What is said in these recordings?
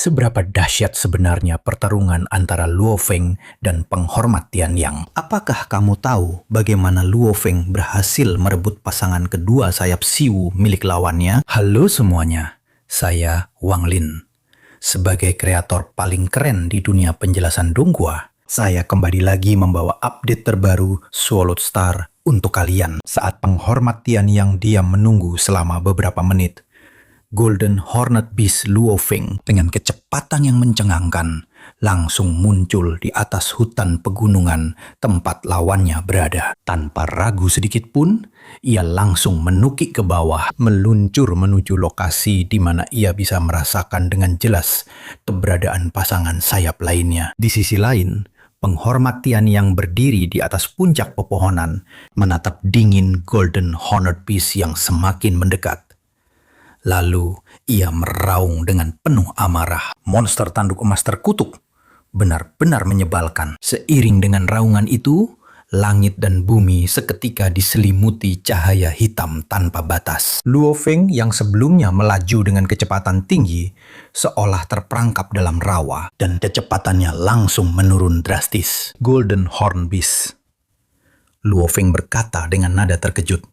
Seberapa dahsyat sebenarnya pertarungan antara Luo Feng dan penghormat Tian Yang? Apakah kamu tahu bagaimana Luo Feng berhasil merebut pasangan kedua sayap Siwu milik lawannya? Halo semuanya, saya Wang Lin. Sebagai kreator paling keren di dunia penjelasan Donghua, saya kembali lagi membawa update terbaru Sword Star untuk kalian. Saat penghormat Tian Yang diam menunggu selama beberapa menit, Golden Hornet Beast Luo Feng dengan kecepatan yang mencengangkan langsung muncul di atas hutan pegunungan tempat lawannya berada. Tanpa ragu sedikit pun, ia langsung menukik ke bawah, meluncur menuju lokasi di mana ia bisa merasakan dengan jelas keberadaan pasangan sayap lainnya. Di sisi lain, penghormat Tian yang berdiri di atas puncak pepohonan menatap dingin Golden Hornet Beast yang semakin mendekat. Lalu ia meraung dengan penuh amarah. Monster tanduk emas terkutuk, benar-benar menyebalkan. Seiring dengan raungan itu, langit dan bumi seketika diselimuti cahaya hitam tanpa batas. Luo Feng yang sebelumnya melaju dengan kecepatan tinggi, seolah terperangkap dalam rawa, dan kecepatannya langsung menurun drastis. Golden Horn Beast. Luo Feng berkata dengan nada terkejut.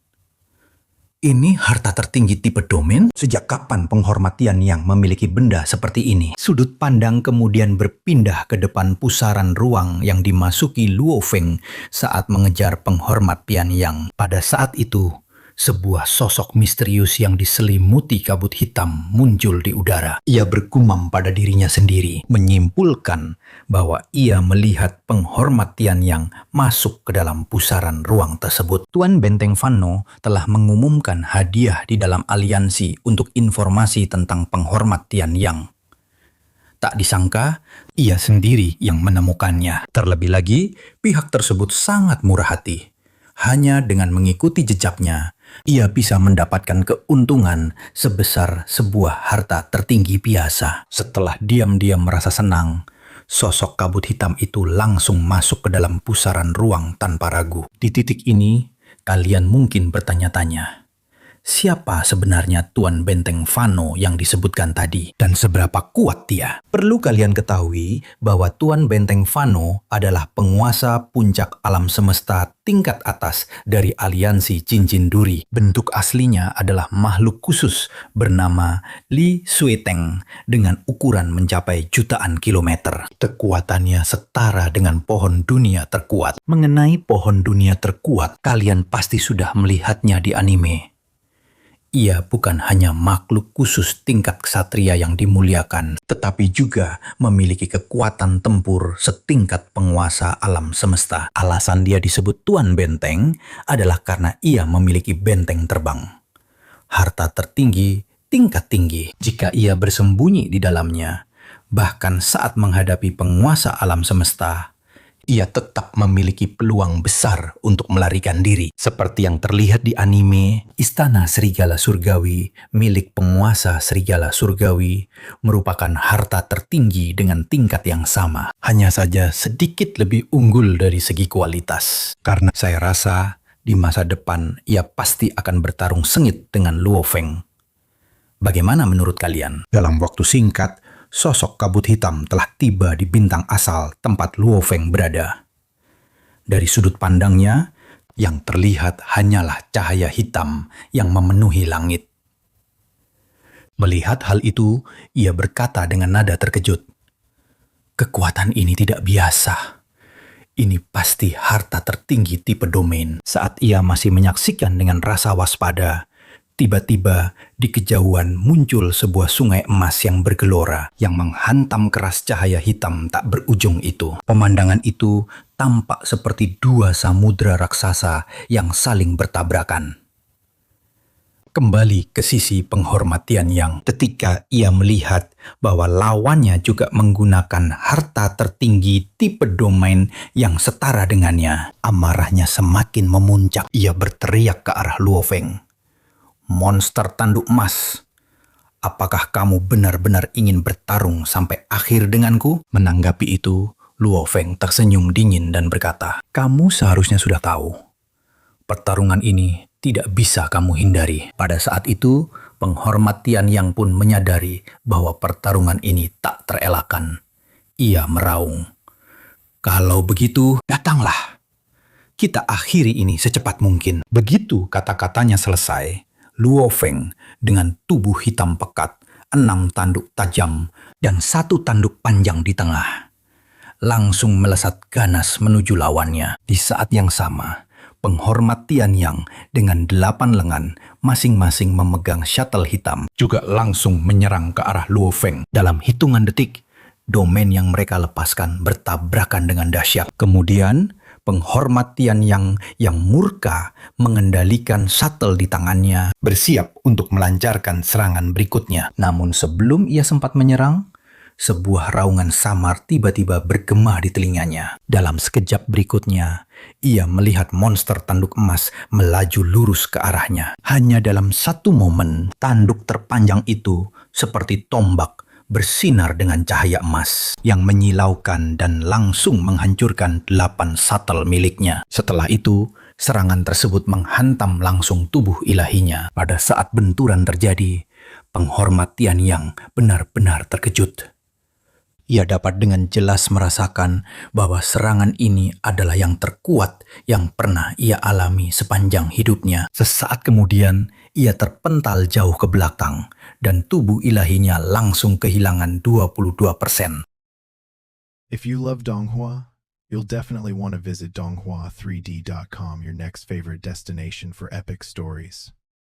Ini harta tertinggi tipe domain? Sejak kapan penghormat Tian Yang memiliki benda seperti ini? Sudut pandang kemudian berpindah ke depan pusaran ruang yang dimasuki Luo Feng saat mengejar penghormat Tian Yang. Pada saat itu, sebuah sosok misterius yang diselimuti kabut hitam muncul di udara. Ia bergumam pada dirinya sendiri, menyimpulkan bahwa ia melihat penghormat Tian Yang masuk ke dalam pusaran ruang tersebut. Tuan Benteng Fano telah mengumumkan hadiah di dalam aliansi untuk informasi tentang penghormat Tian Yang. Tak disangka, ia sendiri yang menemukannya. Terlebih lagi, pihak tersebut sangat murah hati. Hanya dengan mengikuti jejaknya, ia bisa mendapatkan keuntungan sebesar sebuah harta tertinggi biasa. Setelah diam-diam merasa senang, sosok kabut hitam itu langsung masuk ke dalam pusaran ruang tanpa ragu. Di titik ini, kalian mungkin bertanya-tanya, siapa sebenarnya Tuan Benteng Fano yang disebutkan tadi? Dan seberapa kuat dia? Perlu kalian ketahui bahwa Tuan Benteng Fano adalah penguasa puncak alam semesta tingkat atas dari aliansi Cincin Duri. Bentuk aslinya adalah makhluk khusus bernama Li Sueteng dengan ukuran mencapai jutaan kilometer. Kekuatannya setara dengan pohon dunia terkuat. Mengenai pohon dunia terkuat, kalian pasti sudah melihatnya di anime. Ia bukan hanya makhluk khusus tingkat ksatria yang dimuliakan, tetapi juga memiliki kekuatan tempur setingkat penguasa alam semesta. Alasan dia disebut Tuan Benteng adalah karena ia memiliki benteng terbang. Harta tertinggi, tingkat tinggi. Jika ia bersembunyi di dalamnya, bahkan saat menghadapi penguasa alam semesta, ia tetap memiliki peluang besar untuk melarikan diri. Seperti yang terlihat di anime, Istana Serigala Surgawi milik penguasa Serigala Surgawi merupakan harta tertinggi dengan tingkat yang sama. Hanya saja sedikit lebih unggul dari segi kualitas. Karena saya rasa di masa depan ia pasti akan bertarung sengit dengan Luo Feng. Bagaimana menurut kalian? Dalam waktu singkat, sosok kabut hitam telah tiba di bintang asal tempat Luo Feng berada. Dari sudut pandangnya, yang terlihat hanyalah cahaya hitam yang memenuhi langit. Melihat hal itu, ia berkata dengan nada terkejut, "Kekuatan ini tidak biasa. Ini pasti harta tertinggi tipe domain." Saat ia masih menyaksikan dengan rasa waspada, tiba-tiba di kejauhan muncul sebuah sungai emas yang bergelora yang menghantam keras cahaya hitam tak berujung itu. Pemandangan itu tampak seperti dua samudra raksasa yang saling bertabrakan. Kembali ke sisi penghormat Tian Yang, ketika ia melihat bahwa lawannya juga menggunakan harta tertinggi tipe domain yang setara dengannya, amarahnya semakin memuncak. Ia berteriak ke arah Luo Feng. "Monster tanduk emas, apakah kamu benar-benar ingin bertarung sampai akhir denganku?" Menanggapi itu, Luo Feng tersenyum dingin dan berkata, "Kamu seharusnya sudah tahu. Pertarungan ini tidak bisa kamu hindari." Pada saat itu, Penghormat Tian Yang pun menyadari bahwa pertarungan ini tak terelakkan. Ia meraung. Kalau begitu, datanglah. Kita akhiri ini secepat mungkin. Begitu kata-katanya selesai, Luo Feng dengan tubuh hitam pekat, 6 tanduk tajam, dan 1 tanduk panjang di tengah, langsung melesat ganas menuju lawannya. Di saat yang sama, penghormat Tian Yang dengan 8 lengan masing-masing memegang shuttle hitam juga langsung menyerang ke arah Luo Feng. Dalam hitungan detik, domain yang mereka lepaskan bertabrakan dengan dahsyat. Kemudian, penghormat Tian Yang yang murka mengendalikan shuttle di tangannya, bersiap untuk melancarkan serangan berikutnya. Namun sebelum ia sempat menyerang, sebuah raungan samar tiba-tiba bergema di telinganya. Dalam sekejap berikutnya, ia melihat monster tanduk emas melaju lurus ke arahnya. Hanya dalam satu momen, tanduk terpanjang itu seperti tombak bersinar dengan cahaya emas yang menyilaukan dan langsung menghancurkan 8 shuttle miliknya. Setelah itu, serangan tersebut menghantam langsung tubuh ilahinya. Pada saat benturan terjadi, penghormat Tian Yang benar-benar terkejut. Ia dapat dengan jelas merasakan bahwa serangan ini adalah yang terkuat yang pernah ia alami sepanjang hidupnya. Sesaat kemudian, ia terpental jauh ke belakang dan tubuh ilahinya langsung kehilangan 22%. If you love Donghua, you'll definitely want to visit donghua3d.com, your next favorite destination for epic stories.